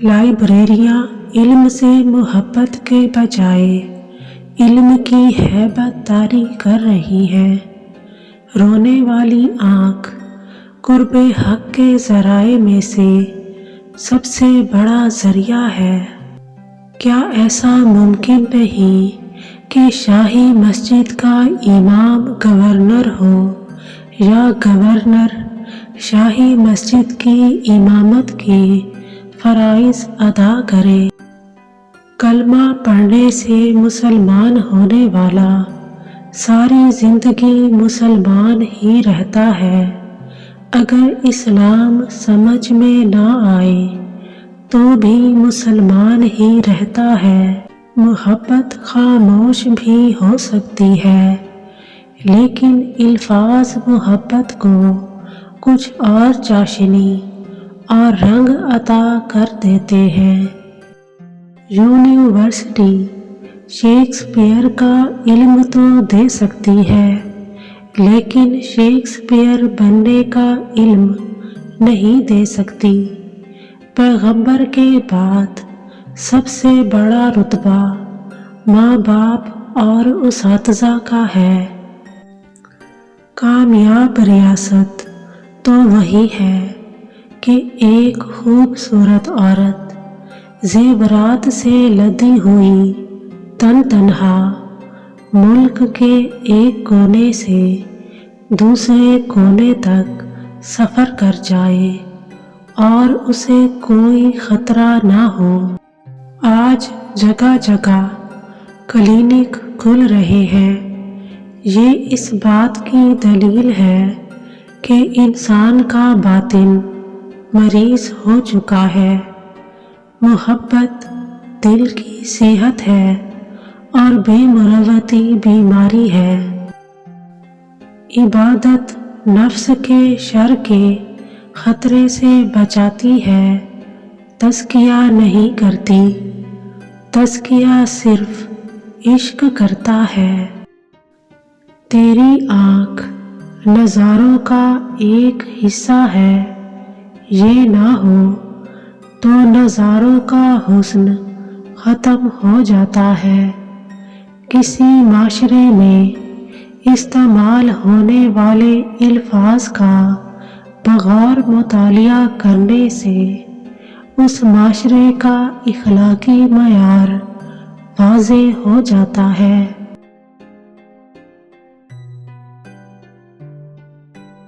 लाइब्रेरियाँ इल्म से मोहब्बत के बजाय इल्म की हैबत तारी कर रही हैं। रोने वाली आँख कुर्बे हक के ज़राए में से सबसे बड़ा ज़रिया है। क्या ऐसा मुमकिन नहीं कि शाही मस्जिद का इमाम गवर्नर हो या गवर्नर शाही मस्जिद की इमामत की फ़राइज़ अदा करे। कलमा पढ़ने से मुसलमान होने वाला सारी ज़िंदगी मुसलमान ही रहता है। अगर इस्लाम समझ में ना आए तो भी मुसलमान ही रहता है। मोहब्बत खामोश भी हो सकती है, लेकिन अल्फाज मोहब्बत को कुछ और चाशनी और रंग अता कर देते हैं। यूनिवर्सिटी शेक्सपियर का इल्म तो दे सकती है, लेकिन शेक्सपियर बनने का इल्म नहीं दे सकती। पैगंबर के बाद सबसे बड़ा रुतबा माँ बाप और उसातिज़ा का है। कामयाब रियासत तो वही है कि एक खूबसूरत औरत ज़ेवरात से लदी हुई तन तन्हा मुल्क के एक कोने से दूसरे कोने तक सफ़र कर जाए और उसे कोई ख़तरा ना हो। आज जगह जगह क्लिनिक खुल रहे हैं। ये इस बात की दलील है कि इंसान का बातिन मरीज़ हो चुका है। मोहब्बत दिल की सेहत है और बेमुरवती बीमारी है। इबादत नफ्स के शर के खतरे से बचाती है, तज़किया नहीं करती। तज़किया सिर्फ इश्क करता है। तेरी आँख नज़ारों का एक हिस्सा है, ये ना हो तो नज़ारों का हुस्न ख़त्म हो जाता है। किसी माशरे में इस्तेमाल होने वाले अल्फाज का बग़ौर मुतालिया करने से उस माशरे का इख़लाक़ी मयार वाज़े हो जाता है।